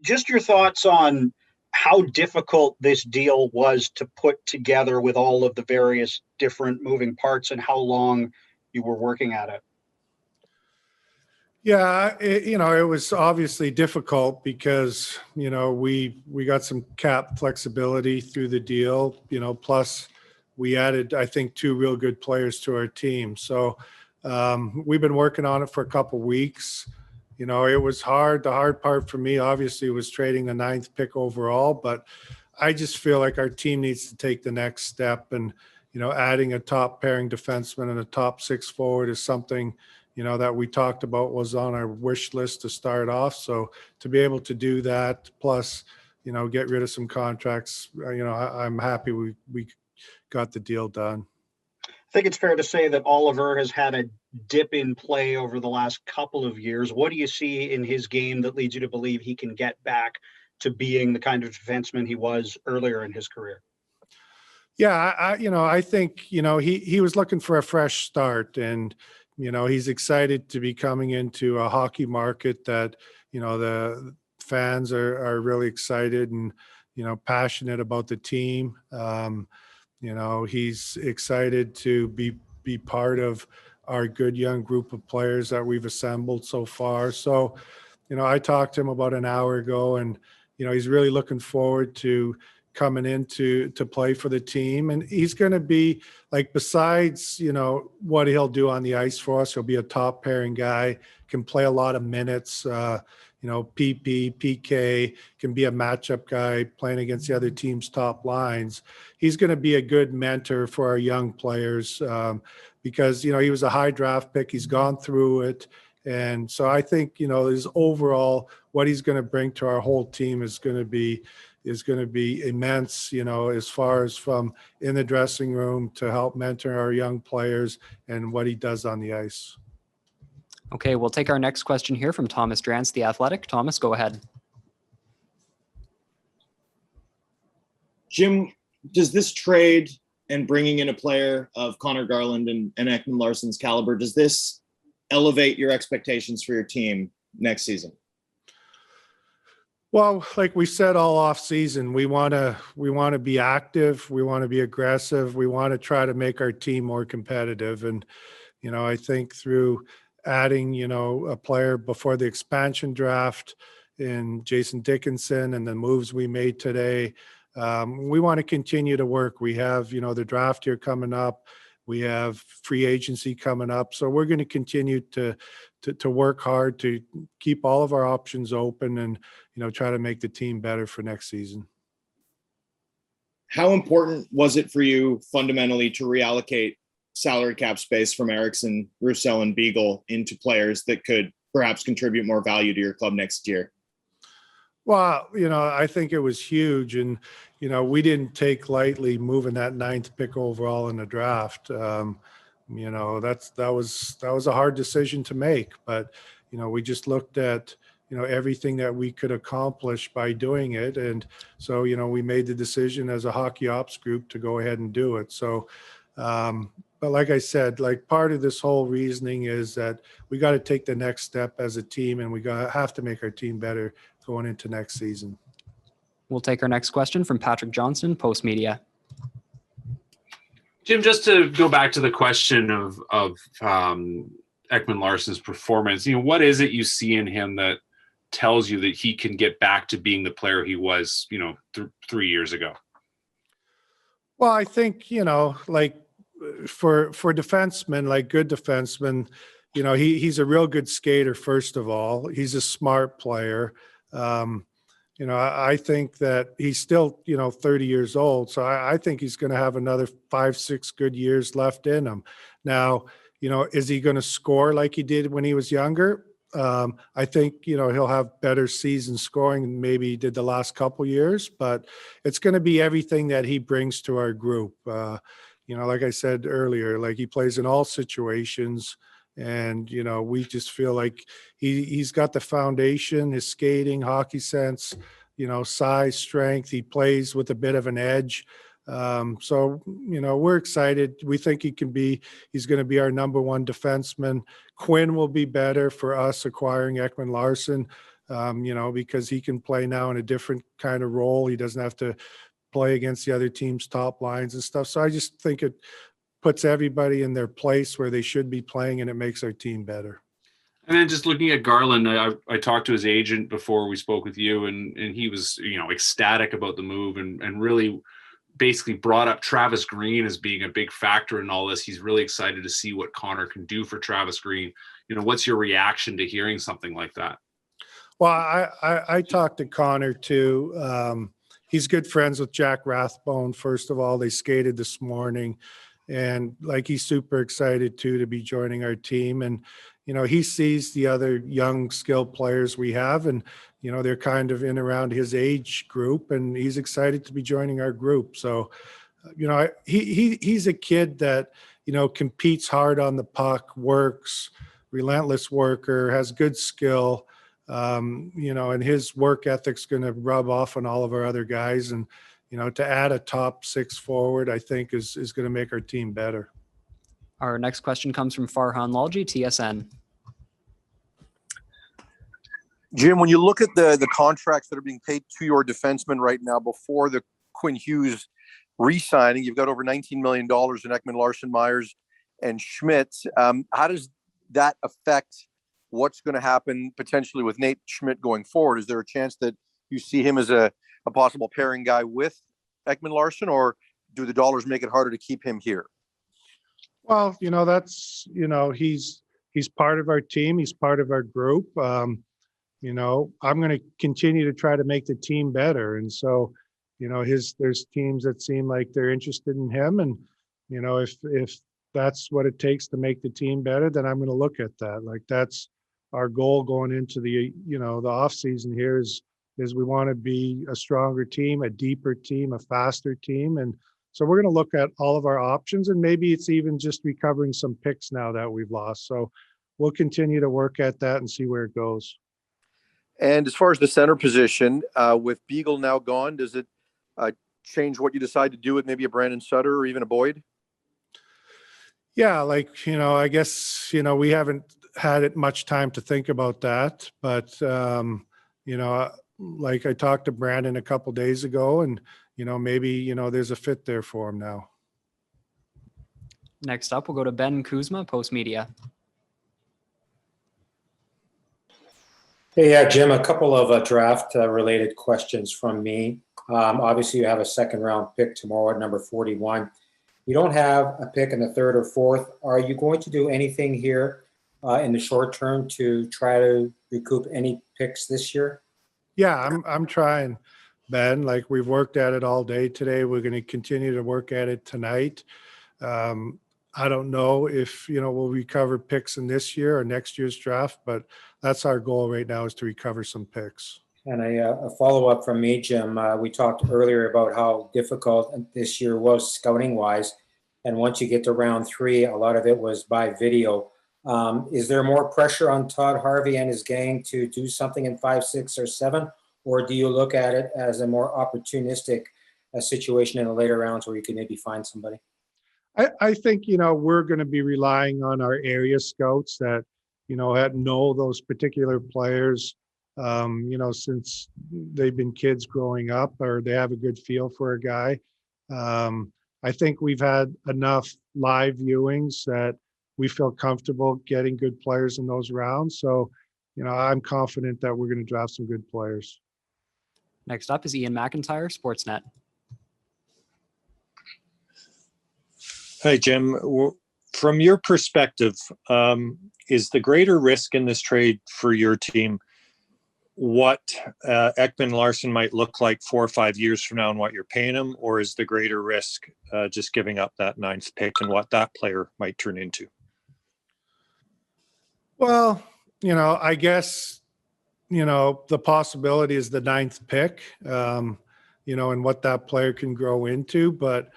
Just your thoughts on how difficult this deal was to put together with all of the various different moving parts and how long you were working at it. Yeah, it was obviously difficult because, we got some cap flexibility through the deal, plus we added, I think, two real good players to our team. So we've been working on it for a couple of weeks. It was hard. The hard part for me, obviously, was trading the 9th pick overall, but I just feel like our team needs to take the next step, and, adding a top pairing defenseman and a top 6 forward is something that we talked about was on our wish list to start off. So to be able to do that, plus, get rid of some contracts, I'm happy we got the deal done. I think it's fair to say that Oliver has had a dip in play over the last couple of years. What do you see in his game that leads you to believe he can get back to being the kind of defenseman he was earlier in his career? Yeah, I think, he was looking for a fresh start, and, he's excited to be coming into a hockey market that, the fans are really excited and, passionate about the team. He's excited to be part of our good young group of players that we've assembled so far. So, I talked to him about an hour ago, and, he's really looking forward to coming in to play for the team. And he's going to be, like, besides, what he'll do on the ice for us, he'll be a top pairing guy, can play a lot of minutes, PP, PK, can be a matchup guy playing against the other team's top lines. He's going to be a good mentor for our young players because, he was a high draft pick. He's gone through it. And so I think, his overall, what he's going to bring to our whole team is going to be immense, as far as from in the dressing room to help mentor our young players and what he does on the ice. Okay, we'll take our next question here from Thomas Drance, The Athletic. Thomas, go ahead. Jim, does this trade and bringing in a player of Conor Garland and Ekman-Larsson's caliber, does this elevate your expectations for your team next season? Well, like we said all off season, we want to be active. We want to be aggressive. We want to try to make our team more competitive. And, I think through adding, a player before the expansion draft in Jason Dickinson and the moves we made today, we want to continue to work. We have, the draft here coming up. We have free agency coming up. So we're going to continue to work hard to keep all of our options open and, try to make the team better for next season. How important was it for you fundamentally to reallocate salary cap space from Eriksson, Roussel, and Beagle into players that could perhaps contribute more value to your club next year? Well, I think it was huge. And, we didn't take lightly moving that 9th pick overall in the draft. That was a hard decision to make. But, we just looked at, everything that we could accomplish by doing it. And so, we made the decision as a hockey ops group to go ahead and do it. So, but like I said, like part of this whole reasoning is that we got to take the next step as a team, and we have to make our team better going into next season. We'll take our next question from Patrick Johnston, Post Media. Jim, just to go back to the question of Ekman-Larsson's performance, what is it you see in him that tells you that he can get back to being the player he was, 3 years ago? Well, I think, like for defensemen, like good defensemen, he's a real good skater, first of all. He's a smart player. I think that he's still, 30 years old. So I think he's going to have another 5-6 good years left in him. Now, is he going to score like he did when he was younger? I think, he'll have better season scoring than maybe he did the last couple years, but it's going to be everything that he brings to our group. Like I said earlier, like he plays in all situations. And, we just feel like he's got the foundation, his skating, hockey sense, size, strength. He plays with a bit of an edge. So, we're excited. We think he's going to be our number one defenseman. Quinn will be better for us acquiring Ekman-Larsson. because he can play now in a different kind of role. He doesn't have to play against the other team's top lines and stuff. So I just think it puts everybody in their place where they should be playing, and it makes our team better. And then just looking at Garland, I talked to his agent before we spoke with you, and he was, ecstatic about the move and really basically brought up Travis Green as being a big factor in all this. He's really excited to see what Conor can do for Travis Green. What's your reaction to hearing something like that? Well, I talked to Conor too. He's good friends with Jack Rathbone. First of all, they skated this morning, and he's super excited too to be joining our team. And he sees the other young skilled players we have, and they're kind of in around his age group, and he's excited to be joining our group. So he's a kid that competes hard on the puck, works, relentless worker, has good skill, and his work ethic's going to rub off on all of our other guys. And to add a top 6 forward, I think is going to make our team better. Our next question comes from Farhan Lalji, TSN. Jim, when you look at the contracts that are being paid to your defensemen right now before the Quinn Hughes re-signing, you've got over $19 million in Ekman-Larsson, Myers, and Schmidt. How does that affect what's going to happen potentially with Nate Schmidt going forward? Is there a chance that you see him as a possible pairing guy with Ekman-Larsson, or do the dollars make it harder to keep him here? Well, that's, he's part of our team. He's part of our group. I'm going to continue to try to make the team better. And so, there's teams that seem like they're interested in him. And, if that's what it takes to make the team better, then I'm going to look at that. That's our goal going into the off season here is we want to be a stronger team, a deeper team, a faster team. And so we're going to look at all of our options, and maybe it's even just recovering some picks now that we've lost. So we'll continue to work at that and see where it goes. And as far as the center position, with Beagle now gone, does it change what you decide to do with maybe a Brandon Sutter or even a Boyd? Yeah, I guess, we haven't had it much time to think about that. But, I talked to Brandon a couple days ago, and, maybe, there's a fit there for him now. Next up, we'll go to Ben Kuzma, Post Media. Hey, Jim, a couple of draft related questions from me. Obviously, you have a second round pick tomorrow at number 41. You don't have a pick in the 3rd or 4th. Are you going to do anything here in the short term to try to recoup any picks this year? Yeah, I'm trying, Ben. We've worked at it all day today. We're going to continue to work at it tonight. I don't know if, we'll recover picks in this year or next year's draft, but that's our goal right now, is to recover some picks. And a follow-up from me, Jim. We talked earlier about how difficult this year was scouting-wise. And once you get to round 3, a lot of it was by video. Is there more pressure on Todd Harvey and his gang to do something in 5, 6, or 7? Or do you look at it as a more opportunistic situation in the later rounds where you can maybe find somebody? I think, we're going to be relying on our area scouts that, know those particular players, since they've been kids growing up, or they have a good feel for a guy. I think we've had enough live viewings that we feel comfortable getting good players in those rounds. So, I'm confident that we're going to draft some good players. Next up is Ian McIntyre, Sportsnet. Hi, Jim. From your perspective, is the greater risk in this trade for your team what Ekman-Larsson might look like 4 or 5 years from now and what you're paying him, or is the greater risk just giving up that 9th pick and what that player might turn into? Well, I guess, the possibility is the 9th pick, and what that player can grow into. But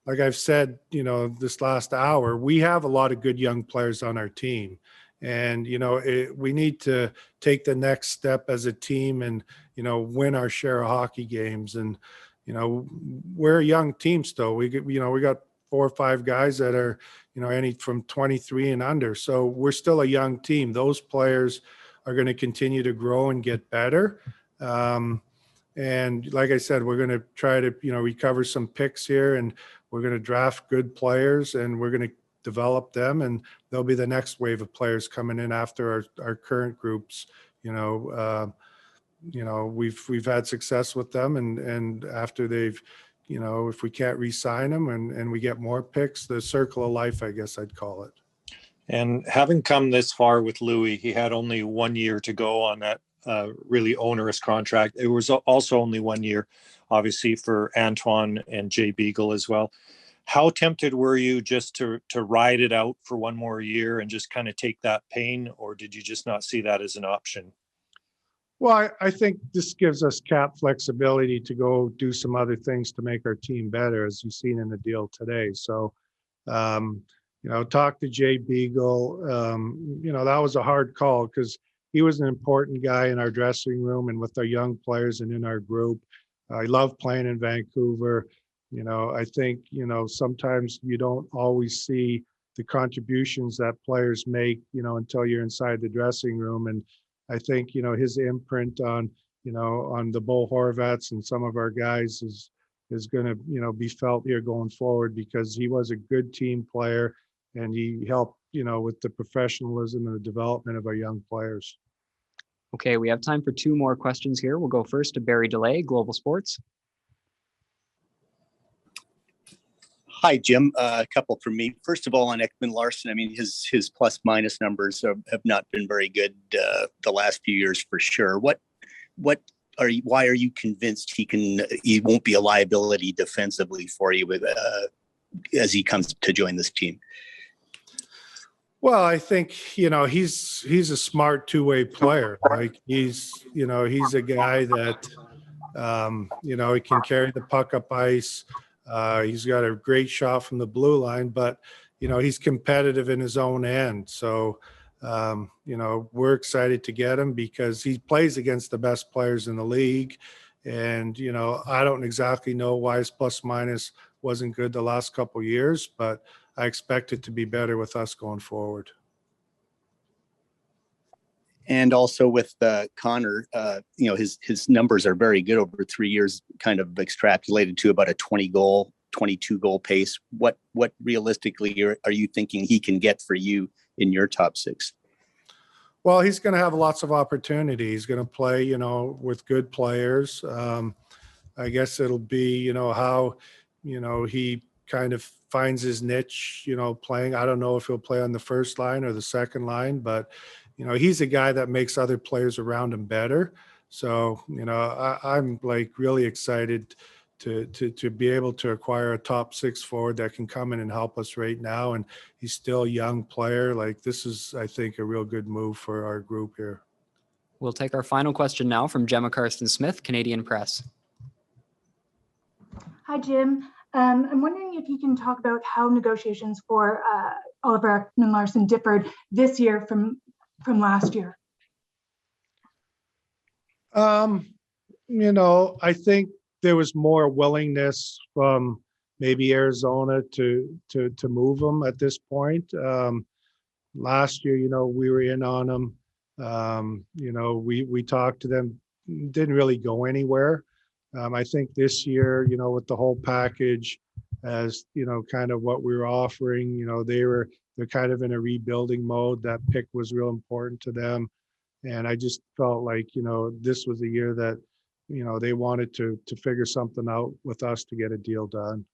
like I've said, this last hour, we have a lot of good young players on our team. And, we need to take the next step as a team and, win our share of hockey games. And, we're a young team still. We got 4 or 5 guys that are, any from 23 and under. So we're still a young team. Those players are going to continue to grow and get better. And like I said, we're going to try to, recover some picks here, and we're going to draft good players, and we're going to develop them, and they'll be the next wave of players coming in after our current groups. We've had success with them, and after they've, if we can't re-sign them and we get more picks, the circle of life, I guess I'd call it. And having come this far with Louis, he had only 1 year to go on that really onerous contract. It was also only 1 year, obviously, for Antoine and Jay Beagle as well. How tempted were you just to ride it out for one more year and just kind of take that pain, or did you just not see that as an option? Well, I think this gives us cap flexibility to go do some other things to make our team better, as you've seen in the deal today. So, talk to Jay Beagle. That was a hard call because he was an important guy in our dressing room and with our young players and in our group. I love playing in Vancouver. I think, sometimes you don't always see the contributions that players make, until you're inside the dressing room. And I think, his imprint on the Bo Horvats and some of our guys is going to, be felt here going forward, because he was a good team player and he helped, with the professionalism and the development of our young players. Okay, we have time for 2 more questions here. We'll go first to Barry DeLay, Global Sports. Hi, Jim. A couple from me. First of all, on Ekman-Larsson, I mean, his plus minus numbers have not been very good the last few years for sure. Why are you convinced he won't be a liability defensively for you as he comes to join this team? Well, I think, he's a smart two-way player. Like he's a guy that, he can carry the puck up ice. He's got a great shot from the blue line, but, he's competitive in his own end. So, we're excited to get him because he plays against the best players in the league. And, I don't exactly know why his plus minus wasn't good the last couple of years, but I expect it to be better with us going forward. And also with Connor, his numbers are very good over 3 years, kind of extrapolated to about a 22 goal pace. What realistically are you thinking he can get for you in your top 6? Well, he's going to have lots of opportunity. He's going to play, with good players. I guess it'll be, how, he kind of finds his niche, playing. I don't know if he'll play on the first line or the second line, but, he's a guy that makes other players around him better. So, I'm like really excited to be able to acquire a top 6 forward that can come in and help us right now. And he's still a young player. Like this is, I think, a real good move for our group here. We'll take our final question now from Gemma Karsten-Smith, Canadian Press. Hi, Jim. I'm wondering if you can talk about how negotiations for Oliver Ekman-Larsson differed this year from last year. I think there was more willingness from maybe Arizona to move him at this point. Last year, we were in on him. We talked to them, didn't really go anywhere. I think this year, with the whole package, as kind of what we were offering, they're kind of in a rebuilding mode. That pick was real important to them, and I just felt like this was a year that they wanted to figure something out with us to get a deal done.